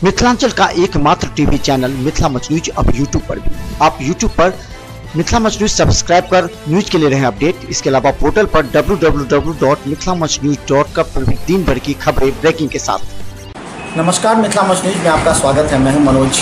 मिथिलांचल का एकमात्र TV channel Mithila much news अब यूट्यूब पर भी। आप यूट्यूब पर मिथिला मच न्यूज सब्सक्राइब कर न्यूज के लिए रहें अपडेट। इसके अलावा पोर्टल पर www.mithilamachnews.com पर भी दिन भर की खबरें ब्रेकिंग के साथ। नमस्कार, मिथिला मच न्यूज में आपका स्वागत है। मैं हूं मनोज।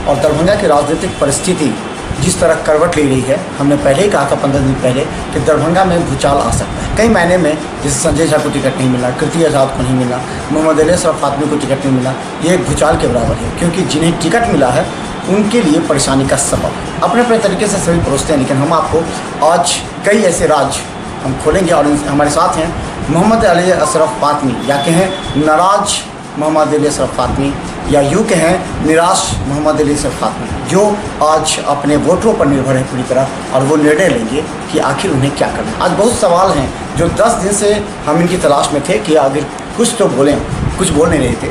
और दरभंगा की राजनीतिक परिस्थिति जिस तरह करवट ले रही है, हमने पहले ही कहा था 15 दिन पहले कि दरभंगा में भूचाल आ सकता है। कई मायने में जैसे संजय झा को टिकट नहीं मिला, कीर्ति आज़ाद को नहीं मिला, मोहम्मद अली असरफ फातमी को टिकट नहीं मिला, ये एक भूचाल के बराबर है। क्योंकि जिन्हें टिकट मिला है उनके लिए परेशानी का सबब अपने अपने तरीके से सभी परोसते हैं। लेकिन हम आपको आज कई ऐसे राज हम खोलेंगे और हमारे साथ हैं मोहम्मद अली असरफ फातमी, या कहें नाराज मोहम्मद अली असरफ फातमी, या यूँ कहें निराश मोहम्मद अली असरफ फातमी, जो आज अपने वोटरों पर निर्भर है पूरी तरह, और वो निर्णय लेंगे कि आखिर उन्हें क्या करना है। आज बहुत सवाल हैं जो 10 दिन से हम इनकी तलाश में थे कि आखिर कुछ तो बोलें, कुछ बोल नहीं रहे थे।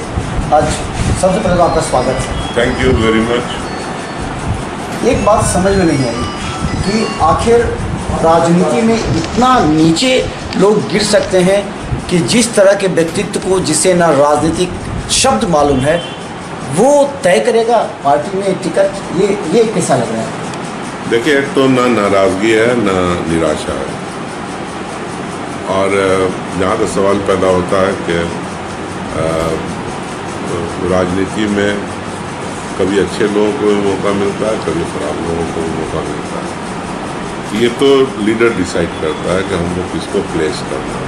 आज सबसे पहले तो आपका स्वागत है। Thank you very much. एक बात समझ में नहीं आई कि आखिर राजनीति में इतना नीचे लोग गिर सकते हैं कि जिस तरह के व्यक्तित्व को, जिसे ना राजनीतिक शब्द मालूम है, वो तय करेगा पार्टी में टिकट। ये कैसा लग रहा है? देखिए, एक तो ना नाराज़गी है ना निराशा है। और जहाँ तक सवाल पैदा होता है कि राजनीति में कभी अच्छे लोगों को भी मौका मिलता है, कभी खराब लोगों को भी मौका मिलता है। ये तो लीडर डिसाइड करता है कि हमको किसको प्लेस करना है।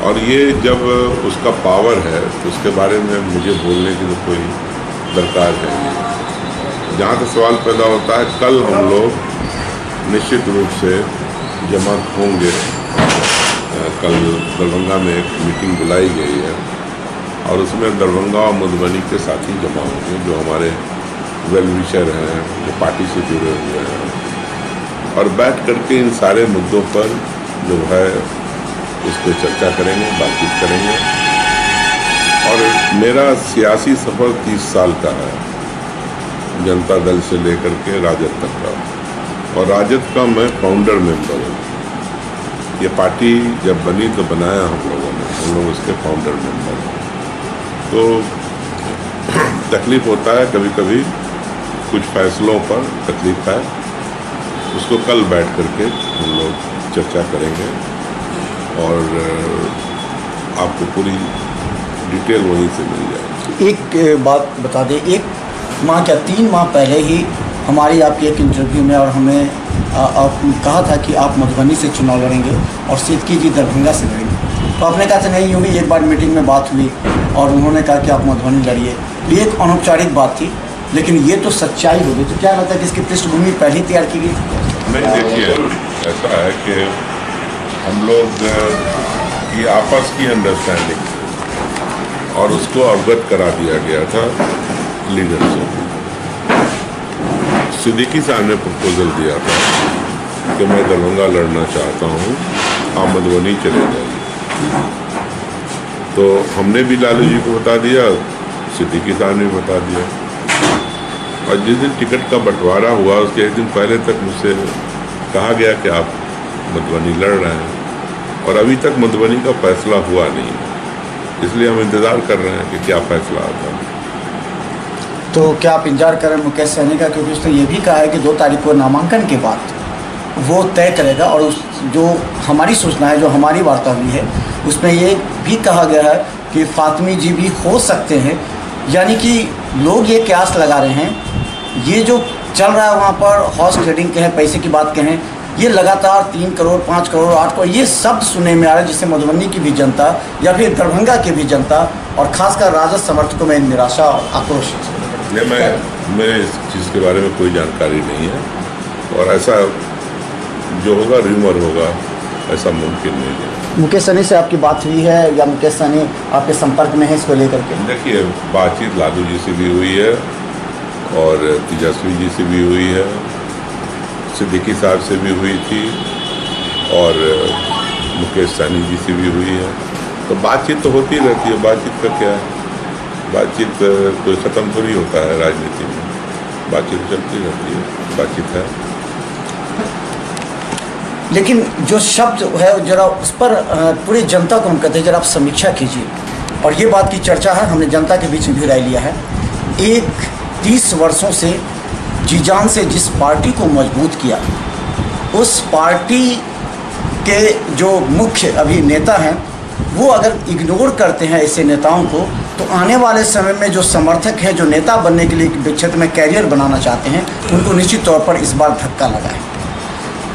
और ये जब उसका पावर है तो उसके बारे में मुझे बोलने की तो कोई दरकार है। जहाँ तक सवाल पैदा होता है, कल हम लोग निश्चित रूप से जमा होंगे। कल दरभंगा में एक मीटिंग बुलाई गई है और उसमें दरभंगा और मधुबनी के साथी जमा होंगे, जो हमारे वेल विशर हैं, जो पार्टी से जुड़े हुए हैं, और बैठ करके इन सारे मुद्दों पर जो है उस पर चर्चा करेंगे, बातचीत करेंगे। और मेरा सियासी सफ़र 30 साल का है, जनता दल से लेकर के राजद तक का। और राजद का मैं फाउंडर मेंबर हूँ। ये पार्टी जब बनी तो बनाया हम लोगों ने, हम लोग उसके फाउंडर मेंबर हैं। तो तकलीफ़ होता है कभी कभी, कुछ फैसलों पर तकलीफ है, उसको कल बैठ करके हम लोग चर्चा करेंगे और आपको पूरी डिटेल वहीं से मिल जाएगी। एक बात बता दें, 1 माह क्या 3 माह पहले ही हमारी आपकी एक इंटरव्यू में और हमें कहा था कि आप मधुबनी से चुनाव लड़ेंगे और सिद्दकी जी दरभंगा से लड़ेंगे। तो आपने कहा था नहीं, यूँ ही एक बार मीटिंग में बात हुई और उन्होंने कहा कि आप मधुबनी लड़िए। ये एक अनौपचारिक बात थी, लेकिन ये तो सच्चाई हो गई। तो क्या लगता है कि इसकी पृष्ठभूमि पहले ही तैयार की गई? नहीं, देखिए, ऐसा है कि हम लोग की आपस की अंडरस्टैंडिंग और उसको अवगत करा दिया गया था लीडरशिप। सिद्दीकी साहब ने प्रपोजल दिया था कि मैं दरभंगा लड़ना चाहता हूँ, आप मधुबनी चले जाइए। तो हमने भी लालू जी को बता दिया, सिद्दीकी साहब ने बता दिया। और जिस दिन टिकट का बंटवारा हुआ उसके एक दिन पहले तक मुझसे कहा गया कि आप मधुबनी लड़ रहे हैं, और अभी तक मधुबनी का फैसला हुआ नहीं है। इसलिए हम इंतज़ार कर रहे हैं कि क्या फैसला आता है। तो क्या आप इंतजार करें मुकेश सहनी का? क्योंकि उसने ये भी कहा है कि 2 तारीख को नामांकन के बाद वो तय करेगा। और उस जो हमारी सूचना है, जो हमारी वार्ता हुई है, उसमें ये भी कहा गया है कि फातमी जी भी हो सकते हैं। यानी कि लोग ये कयास लगा रहे हैं, ये जो चल रहा है वहाँ पर हॉर्स ट्रेडिंग कहें, पैसे की बात कहें, ये लगातार 3 करोड़ 5 करोड़ 8 करोड़ ये शब्द सुनने में आ रहा है, जिससे मधुबनी की भी जनता या फिर दरभंगा की भी जनता और खासकर राजद समर्थकों में निराशा और आक्रोश। मैं इस चीज़ के बारे में कोई जानकारी नहीं है, और ऐसा जो होगा र्यूमर होगा, ऐसा मुमकिन नहीं है। मुकेश सहनी से आपकी बात हुई है या मुकेश सहनी आपके संपर्क में है इसको लेकर के? देखिए, बातचीत लालू जी से भी हुई है और तेजस्वी जी से भी हुई है, सिद्दीकी साहब से भी हुई थी, और मुकेश सहनी जी से भी हुई है। तो बातचीत तो होती रहती है। बातचीत का क्या है, बातचीत कोई ख़त्म थोड़ी होता है राजनीति में, बातचीत चलती रहती है, बातचीत है। लेकिन जो शब्द है जरा उस पर पूरी जनता को हम कहते हैं, जरा आप समीक्षा कीजिए और ये बात की चर्चा है, हमने जनता के बीच में भी राय लिया है। एक 30 वर्षों से जी जान से जिस पार्टी को मजबूत किया, उस पार्टी के जो मुख्य अभी नेता हैं वो अगर इग्नोर करते हैं ऐसे नेताओं को, तो आने वाले समय में जो समर्थक हैं, जो नेता बनने के लिए क्षेत्र में कैरियर बनाना चाहते हैं, उनको निश्चित तौर पर इस बार धक्का लगा है।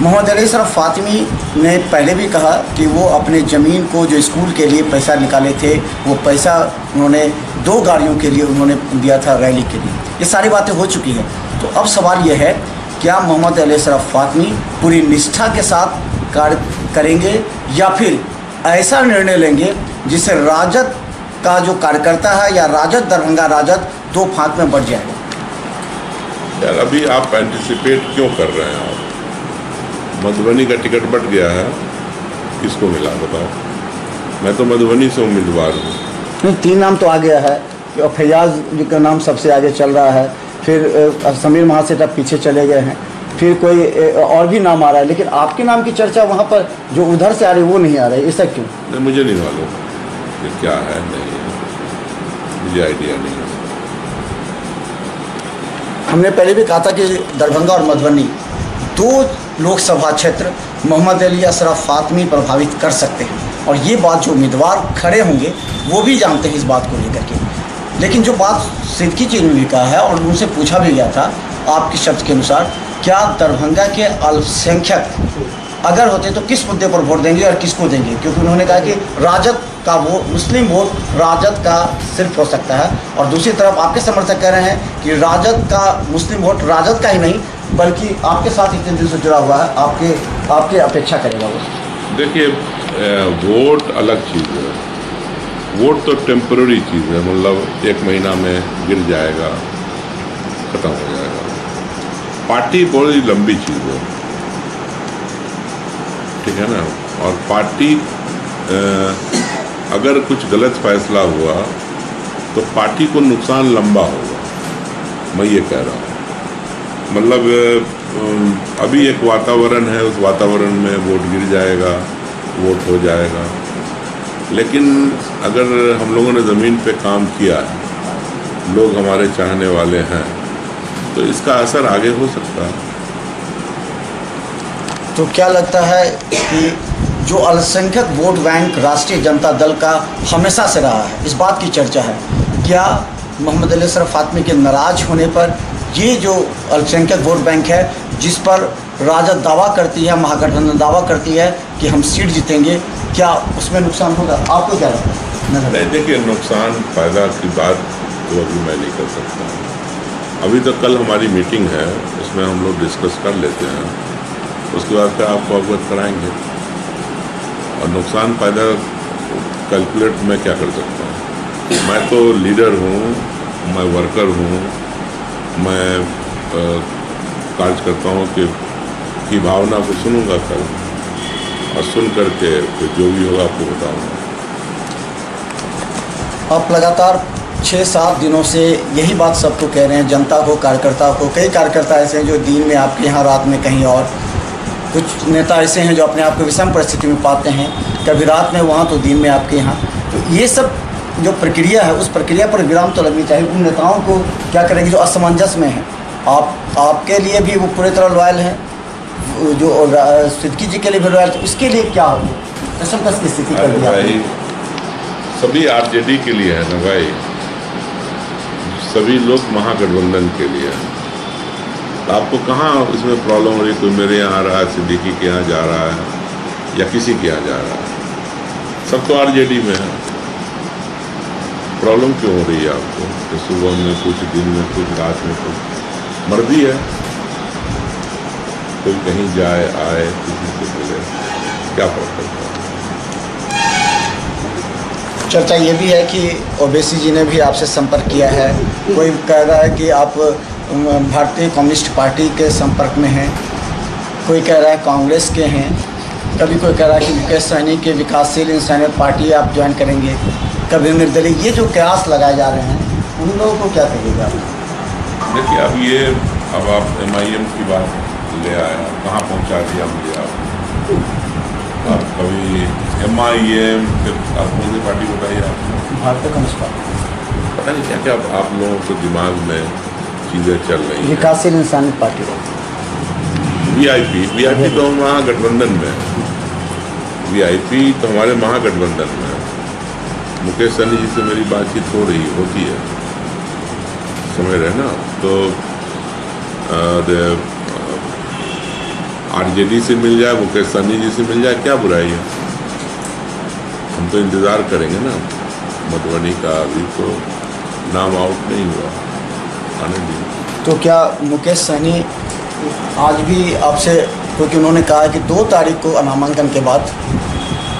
मोहम्मद अली अशरफ फातिमी ने पहले भी कहा कि वो अपने ज़मीन को जो स्कूल के लिए पैसा निकाले थे, वो पैसा उन्होंने 2 गाड़ियों के लिए उन्होंने दिया था, रैली के लिए। ये सारी बातें हो चुकी हैं। तो अब सवाल ये है, क्या मोहम्मद अली अशरफ फातिमी पूरी निष्ठा के साथ कार्य करेंगे या फिर ऐसा निर्णय लेंगे जिससे राजद का जो कार्यकर्ता है या राजद दरभंगा राजद 2 फांक में बढ़ जाएगा? यार अभी आप एंटिसिपेट क्यों कर रहे हैं? आप मधुबनी का टिकट बट गया है, किसको मिला बताओ? मैं तो मधुबनी से उम्मीदवार हूँ। नहीं, 3 नाम तो आ गया है, फैयाज जी का नाम सबसे आगे चल रहा है, फिर समीर महासेठ पीछे चले गए हैं, फिर कोई और भी नाम आ रहा है, लेकिन आपके नाम की चर्चा वहाँ पर जो उधर से आ रही है वो नहीं आ रही, ऐसा क्यों? नहीं, मुझे नहीं मालूम कि क्या है, नहीं है, मुझे आइडिया नहीं है। हमने पहले भी कहा था कि दरभंगा और मधुबनी 2 लोकसभा क्षेत्र मोहम्मद अली अशरफ फातिमी प्रभावित कर सकते हैं, और ये बात जो उम्मीदवार खड़े होंगे वो भी जानते हैं इस बात को लेकर के। लेकिन जो बात सिद्दीकी जी ने भी कहा है और उनसे पूछा भी गया था आपके शब्द के अनुसार, क्या दरभंगा के अल्पसंख्यक अगर होते तो किस मुद्दे पर वोट देंगे और किसको देंगे? क्योंकि उन्होंने कहा कि राजद का वोट, मुस्लिम वोट राजद का सिर्फ हो सकता है, और दूसरी तरफ आपके समर्थक कह रहे हैं कि राजद का मुस्लिम वोट राजद का ही नहीं बल्कि आपके साथ इतने दिन से जुड़ा हुआ है, आपके अपेक्षा करेगा वो। देखिए, वोट अलग चीज़ है, वोट तो टेम्पररी चीज़ है, मतलब 1 महीना में गिर जाएगा, ख़त्म हो जाएगा। पार्टी बड़ी लंबी चीज़ है, ठीक है ना? और पार्टी अगर कुछ गलत फैसला हुआ तो पार्टी को नुकसान लंबा होगा, मैं ये कह रहा हूँ। मतलब अभी एक वातावरण है, उस वातावरण में वोट गिर जाएगा, वोट हो जाएगा, लेकिन अगर हम लोगों ने ज़मीन पे काम किया है, लोग हमारे चाहने वाले हैं, तो इसका असर आगे हो सकता है। तो क्या लगता है कि जो अल्पसंख्यक वोट बैंक राष्ट्रीय जनता दल का हमेशा से रहा है, इस बात की चर्चा है, क्या मोहम्मद अली अशरफ फातिमी के नाराज होने पर ये जो अल्पसंख्यक वोट बैंक है, जिस पर राजद दावा करती है, महागठबंधन दावा करती है कि हम सीट जीतेंगे, क्या उसमें नुकसान होगा? आपको क्या लगता है? नहीं, देखिए, नुकसान फायदा की बात तो अभी मैं नहीं कर सकता। अभी तो कल हमारी मीटिंग है, उसमें हम लोग डिस्कस कर लेते हैं, उसके बाद फिर आपको अवगत कराएंगे। और नुकसान फायदा कैलकुलेट मैं क्या कर सकता हूँ? मैं तो लीडर हूँ, मैं वर्कर हूँ, मैं कार्यकर्ताओं की भावना को सुनूंगा कल, और सुन करके फिर जो भी होगा आपको बताऊंगा। आप लगातार 6-7 दिनों से यही बात सबको कह रहे हैं, जनता को, कार्यकर्ता को। कई कार्यकर्ता ऐसे हैं जो दिन में आपके यहाँ, रात में कहीं और। कुछ नेता ऐसे हैं जो अपने आप को विषम परिस्थिति में पाते हैं, कभी रात में वहाँ तो दिन में आपके यहाँ। तो ये सब जो प्रक्रिया है, उस प्रक्रिया पर विराम तो लगनी चाहिए। उन नेताओं को क्या करेंगे जो असमंजस में हैं? आपके लिए भी वो पूरी तरह लॉयल हैं, जो सिद्दीकी जी के लिए भी लॉयल, तो इसके लिए क्या हो? कसमकस की स्थिति कर दिया भाई, सभी आरजेडी के लिए है ना भाई, सभी लोग महागठबंधन के लिए हैं। तो आपको कहाँ इसमें प्रॉब्लम हो रही? कोई मेरे यहाँ आ रहा है, सिद्दीकी के यहाँ जा रहा है, या किसी के यहाँ जा रहा है, सब तो आरजेडी में है। प्रॉब्लम क्यों हो रही है आपको? तो सुबह में कुछ, दिन में कुछ, रात में कुछ, मर्जी है, कोई कहीं जाए आए, किसी से मिले, क्या फर्क पड़ता है? चर्चा ये भी है कि ओवैसी जी ने भी आपसे संपर्क किया है। कोई कह रहा है कि आप भारतीय कम्युनिस्ट पार्टी के संपर्क में हैं, कोई कह रहा है कांग्रेस के हैं, कभी कोई कह रहा है कि मुकेश सहनी के विकासशील इंसानियत पार्टी आप ज्वाइन करेंगे, कभी निर्दलीय। ये जो कयास लगाए जा रहे हैं, उन लोगों को क्या कहिएगा? देखिए, अब आप MIM की बात ले आया, कहाँ पहुँचा दिया मुझे आप कभी MIM, फिर आप कौन सी पार्टी बताइए आपने? भारतीय कम्युनिस्ट पार्टी। पता नहीं क्या क्या आप लोगों के दिमाग में चीज़ें चल रही हैं। विकासशील इंसानी पार्टी। VIP तो महागठबंधन में है। VIP तो हमारे महागठबंधन में है। मुकेश सहनी जी से मेरी बातचीत होती है, समझ रहे ना। तो RJD से मिल जाए, मुकेश सहनी जी से मिल जाए, क्या बुराई है? हम तो इंतज़ार करेंगे ना। मधुबनी का अभी तो नाम आउट नहीं हुआ, आने दीजिए। तो क्या मुकेश सहनी आज भी आपसे, क्योंकि उन्होंने कहा कि 2 तारीख को नामांकन के बाद,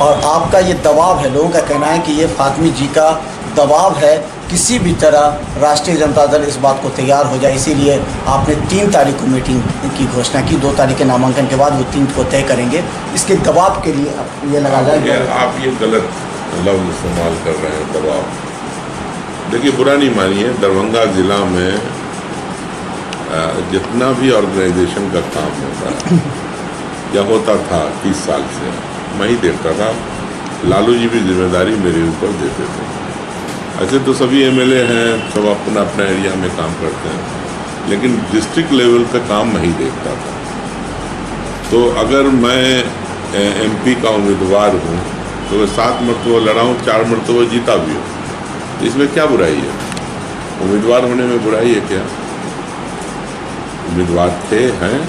और आपका ये दबाव है, लोगों का कहना है कि ये फातमी जी का दबाव है, किसी भी तरह राष्ट्रीय जनता दल इस बात को तैयार हो जाए, इसीलिए आपने 3 तारीख को मीटिंग की घोषणा की। 2 तारीख के नामांकन के बाद वो 3 को तय करेंगे। इसके दबाव के लिए आप ये लगा जाए। आप ये गलत लफ्ज़ इस्तेमाल कर रहे हैं, दबाव। देखिए, बुरा नहीं मानिए, दरभंगा ज़िला में जितना भी ऑर्गेनाइजेशन का काम होता है या होता था 30 साल से, मैं ही देखता था। लालू जी भी जिम्मेदारी मेरे ऊपर देते थे। ऐसे तो सभी MLA हैं, सब अपना अपना एरिया में काम करते हैं, लेकिन डिस्ट्रिक्ट लेवल पे काम मैं ही देखता था। तो अगर मैं MP का उम्मीदवार हूँ तो 7 मरतबा लड़ा हूँ, 4 मरतबा जीता भी हूँ, तो इसमें क्या बुराई है? उम्मीदवार होने में बुराई है क्या? उम्मीदवार हैं।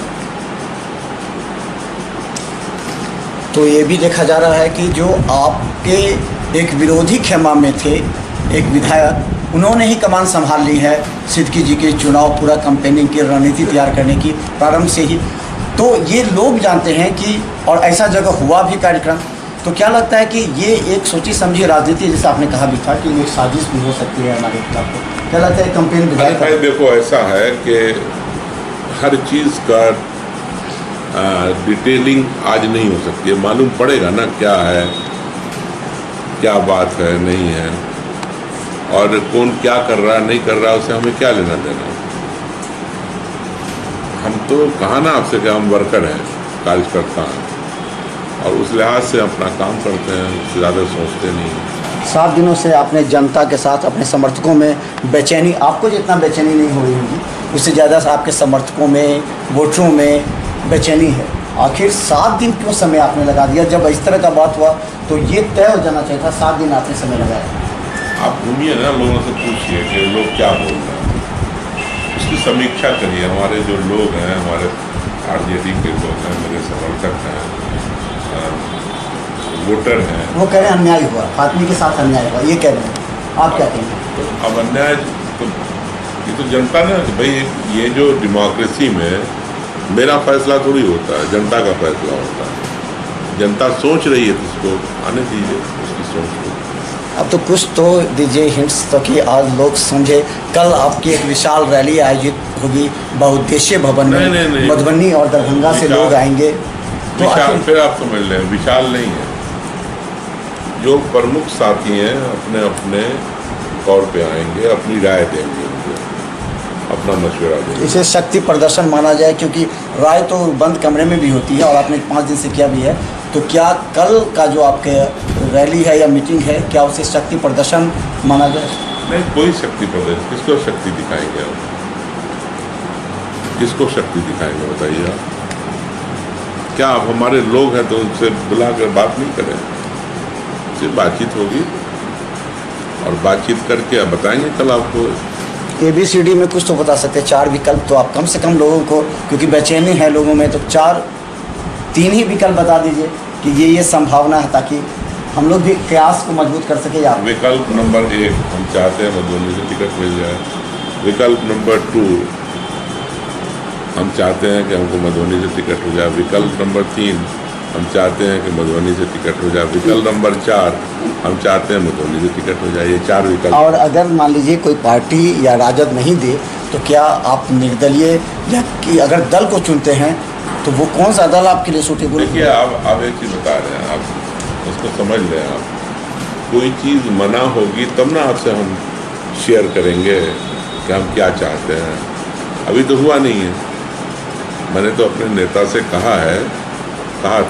तो ये भी देखा जा रहा है कि जो आपके एक विरोधी खेमा में थे, एक विधायक, उन्होंने ही कमान संभाल ली है सिद्दीकी जी के चुनाव पूरा कैंपेनिंग की रणनीति तैयार करने की प्रारंभ से ही। तो ये लोग जानते हैं कि, और ऐसा जगह हुआ भी कार्यक्रम। तो क्या लगता है कि ये एक सोची समझी राजनीति, जैसे आपने कहा भी था कि एक साजिश भी हो सकती है हमारे खिलाफ, को क्या लगता है कैंपेन विधायक? देखो, ऐसा है कि हर चीज़ का डिटेलिंग आज नहीं हो सकती है। मालूम पड़ेगा ना क्या है, क्या बात है, नहीं है, और कौन क्या कर रहा है, नहीं कर रहा है, उससे हमें क्या लेना देना। हम तो कहा ना आपसे कि हम वर्कर हैं, कार्यकर्ता हैं, और उस लिहाज से अपना काम करते हैं, उससे ज़्यादा सोचते नहीं हैं। 7 दिनों से आपने जनता के साथ, अपने समर्थकों में बेचैनी, आपको जितना बेचैनी नहीं हो रही होगी, उससे ज़्यादा आपके समर्थकों में, वोटरों में बेचैनी है। आखिर 7 दिन क्यों समय आपने लगा दिया? जब इस तरह का बात हुआ तो ये तय हो जाना चाहिए था, 7 दिन आपने समय लगाया। आप घूमिए ना, लोगों से पूछिए कि लोग क्या बोल रहे हैं, उसकी समीक्षा करिए। हमारे जो लोग हैं, हमारे RJD के लोग हैं, मेरे समर्थक हैं, वोटर हैं, वो कह रहे हैं अन्याय हुआ, फातमी के साथ अन्याय हुआ, ये कह रहे हैं। आप क्या कहेंगे? तो अब अन्याय तो ये तो जनता ने, भाई ये जो डेमोक्रेसी में मेरा फैसला थोड़ी होता है, जनता का फैसला होता है। जनता सोच रही है तो उसको आने दीजिए, उसकी सोच को। अब तो कुछ तो दीजिए हिंट्स, तो कि आज लोग समझे। कल आपकी एक विशाल रैली आयोजित होगी बहुउद्देशीय भवन में, नहीं। मधुबनी और दरभंगा से लोग आएंगे। तो विशाल, फिर आप समझ लें, विशाल नहीं है। जो प्रमुख साथी हैं अपने अपने तौर पे आएंगे, अपनी राय देंगे, अपना मशवरा देंगे। इसे शक्ति प्रदर्शन माना जाए, क्योंकि राय तो बंद कमरे में भी होती है और आपने 5 दिन से किया भी है। तो क्या कल का जो आपके रैली है या मीटिंग है, क्या उसे शक्ति प्रदर्शन माना जाए? नहीं, कोई शक्ति प्रदर्शन, किसको शक्ति दिखाएंगे आप? किसको शक्ति दिखाएंगे बताइए आप? क्या आप हमारे लोग हैं तो उनसे बुलाकर बात नहीं करें? सिर्फ बातचीत होगी, और बातचीत करके आप बताएंगे कल आपको। ABCD में कुछ तो बता सकते हैं, 4 विकल्प तो आप कम से कम लोगों को, क्योंकि बेचैनी है लोगों में, तो 3 ही विकल्प बता दीजिए कि ये संभावना है, ताकि हम लोग भी प्रयास को मजबूत कर सके। आप विकल्प नंबर 1, हम चाहते हैं मधुबनी से टिकट मिल जाए। विकल्प नंबर 2, हम चाहते हैं कि हमको मधुबनी से टिकट हो जाए। विकल्प नंबर 3, हम चाहते हैं कि मधुबनी से टिकट हो जाए। विकल्प नंबर 4, हम चाहते हैं मधुबनी से टिकट हो जाए। ये 4 विकल्प। और अगर मान लीजिए कोई पार्टी या राजद नहीं दे, तो क्या आप निर्दलीय, या कि अगर दल को चुनते हैं तो वो कौन सा दल आपके लिए सूटेबल? देखिए, आप एक चीज़ बता रहे हैं, आप उसको समझ लें। आप कोई चीज़ मना होगी तब ना आपसे हम शेयर करेंगे कि हम क्या चाहते हैं। अभी तो हुआ नहीं है। मैंने तो अपने नेता से कहा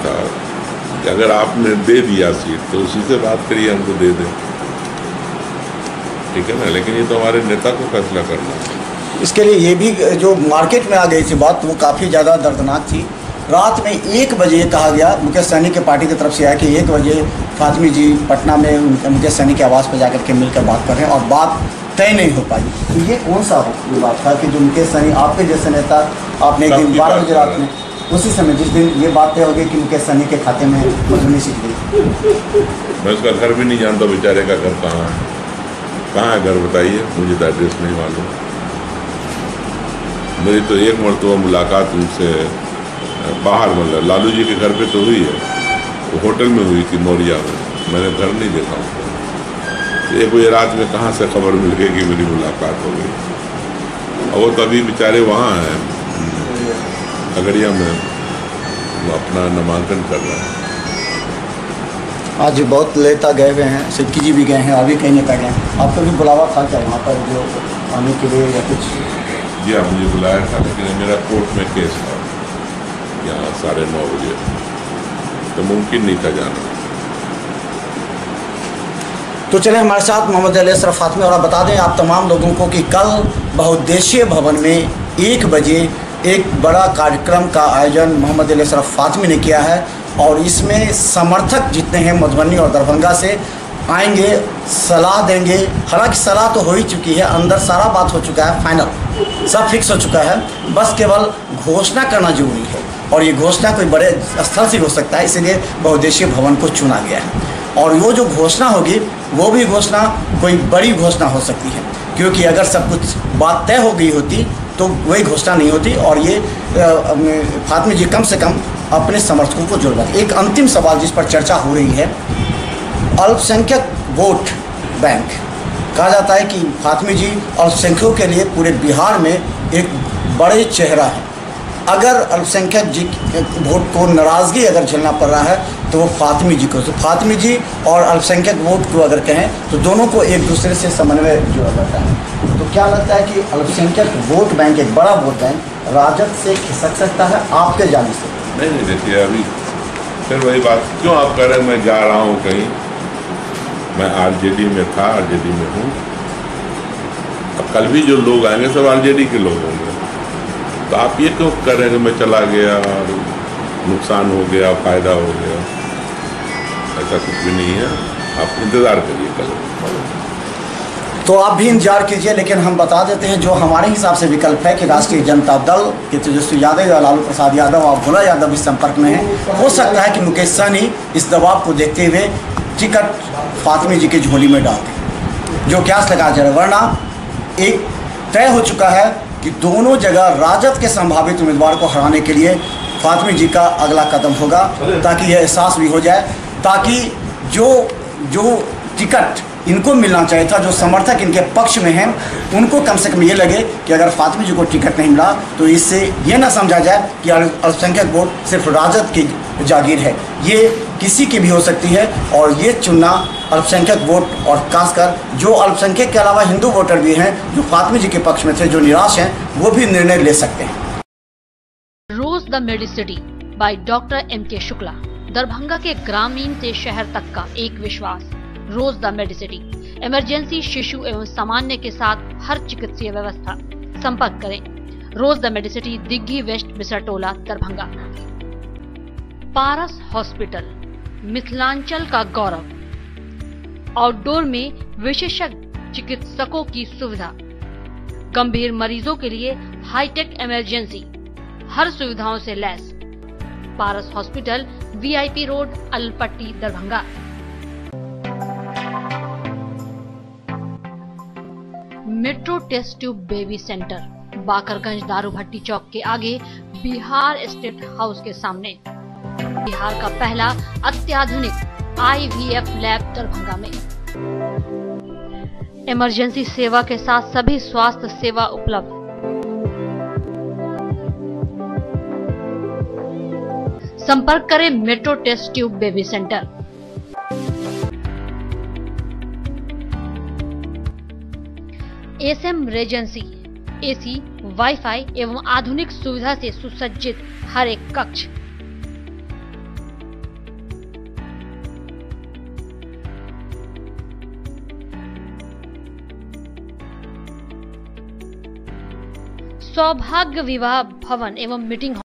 था कि अगर आपने दे दिया सीट तो उसी से बात करिए, हमको दे दें, ठीक है ना। लेकिन ये तो हमारे नेता को फैसला करना है। इसके लिए ये भी जो मार्केट में आ गई थी बात, वो काफ़ी ज़्यादा दर्दनाक थी। रात में 1 बजे कहा गया, मुकेश सहनी के पार्टी की तरफ से आया कि 1 बजे फातमी जी पटना में मुकेश सहनी के आवास पर जाकर के मिलकर बात कर रहे हैं और बात तय नहीं हो पाई। तो ये कौन सा बात था कि जो मुकेश सहनी आपके जैसे नेता, आपने एक दिन 12 बजे रात में, उसी समय जिस दिन ये बात तय हो गई कि मुकेश सहनी के खाते में मधुबनी सीट गई? मैं उसका घर भी नहीं जानता, बेचारे का घर कहाँ है घर बताइए, मुझे तो एड्रेस नहीं मालूम। मेरी तो एक मरतबा मुलाकात उनसे बाहर, मतलब लालू जी के घर पे तो हुई है, वो होटल में हुई थी मौरिया में, मैंने घर नहीं देखा उनको। 1 बजे रात में कहाँ से खबर मिल गई कि मेरी मुलाकात हो गई। और वो तो अभी बेचारे वहाँ हैं खगड़िया में, वो अपना नामांकन कर रहे हैं। आज बहुत नेता गए हुए हैं, सिद्दीकी जी भी गए हैं, अभी कहीं नेता गए हैं। आपको भी बुलावा था क्या वहाँ पर जो आने के लिए या कुछ? जी हाँ, मुझे बुलाया था, लेकिन मेरा कोर्ट में केस था यहाँ 9:30 बजे, तो मुमकिन नहीं था जाना। तो चले हमारे साथ मोहम्मद अली अशरफ फातमी, और आप बता दें आप तमाम लोगों को कि कल बहुउद्देशीय भवन में 1 बजे एक बड़ा कार्यक्रम का आयोजन मोहम्मद अली अशरफ फातमी ने किया है, और इसमें समर्थक जितने हैं मधुबनी और दरभंगा से आएंगे, सलाह देंगे। हालांकि सलाह तो हो ही चुकी है, अंदर सारा बात हो चुका है, फाइनल सब फिक्स हो चुका है, बस केवल घोषणा करना जरूरी है, और ये घोषणा कोई बड़े स्थल से हो सकता है, इसलिए बहुउद्देशीय भवन को चुना गया है। और वो जो घोषणा होगी वो भी घोषणा कोई बड़ी घोषणा हो सकती है, क्योंकि अगर सब कुछ बात तय हो गई होती तो वही घोषणा नहीं होती, और ये फातमी जी कम से कम अपने समर्थकों को जोड़ पाते। एक अंतिम सवाल जिस पर चर्चा हो रही है, अल्पसंख्यक वोट बैंक। कहा जाता है कि फातमी जी अल्पसंख्यकों के लिए पूरे बिहार में एक बड़े चेहरा है। अगर अल्पसंख्यक जी वोट को नाराज़गी अगर झेलना पड़ रहा है तो वो फातमी जी को, तो फातमी जी और अल्पसंख्यक वोट को अगर कहें तो दोनों को एक दूसरे से समन्वय जोड़ा जाता है। तो क्या लगता है कि अल्पसंख्यक वोट बैंक, एक बड़ा वोट बैंक, राजद से खिसक सकता है आपके जाने से? नहीं, देखिए अभी फिर वही बात क्यों आप कह रहे हैं मैं जा रहा हूँ कहीं। मैं आरजेडी में था, आरजेडी में हूँ। अब कल भी जो लोग आएंगे सब आरजेडी के लोग होंगे, तो आप ये क्यों कर रहे हैं कि मैं चला गया और नुकसान हो गया, फ़ायदा हो गया? ऐसा कुछ भी नहीं है, आप इंतज़ार करिए कल। तो आप भी इंतजार कीजिए, लेकिन हम बता देते हैं जो हमारे हिसाब से विकल्प है कि राष्ट्रीय जनता दल के तेजस्वी यादव या लालू प्रसाद यादव और भोला यादव इस संपर्क में है। हो सकता है कि मुकेश सहनी इस दबाव को देखते हुए टिकट फातमी जी की झोली में डाल दें, जो क्यास लगा जा रहा है। वरना एक तय हो चुका है कि दोनों जगह राजद के संभावित उम्मीदवार को हराने के लिए फातमी जी का अगला कदम होगा, ताकि यह एहसास भी हो जाए, ताकि जो टिकट इनको मिलना चाहिए था, जो समर्थक इनके पक्ष में हैं, उनको कम से कम ये लगे कि अगर फातमी जी को टिकट नहीं मिला तो इससे ये ना समझा जाए कि अल्पसंख्यक वोट सिर्फ राजद की जागीर है। ये किसी की भी हो सकती है, और ये चुनना अल्पसंख्यक वोट, और खासकर जो अल्पसंख्यक के अलावा हिंदू वोटर भी हैं जो फातमी जी के पक्ष में थे, जो निराश हैं, वो भी निर्णय ले सकते हैं। Rose the Medicity by doctor M.K. Shukla, Darbhanga के ग्रामीण से शहर तक का एक विश्वास। रोज द मेडिसिटी, इमरजेंसी, शिशु एवं सामान्य के साथ हर चिकित्सीय व्यवस्था। संपर्क करें Rose the Medicity, Digghi west, Bisartola, Darbhanga. Paras hospital, Mithilanchal का गौरव। आउटडोर में विशेषज्ञ चिकित्सकों की सुविधा, गंभीर मरीजों के लिए हाईटेक इमरजेंसी, हर सुविधाओं से लैस। Paras hospital, VIP road, Alpatti, Darbhanga. Metro test tube baby centre, Bakarganj Daru Bhatti चौक के आगे, बिहार स्टेट हाउस के सामने। बिहार का पहला अत्याधुनिक IVF लैब दरभंगा में। इमरजेंसी सेवा के साथ सभी स्वास्थ्य सेवा उपलब्ध। संपर्क करें metro test tube baby centre. SM Regency, AC, wifi एवं आधुनिक सुविधा से सुसज्जित हर एक कक्ष। सौभाग्य विवाह भवन एवं मीटिंग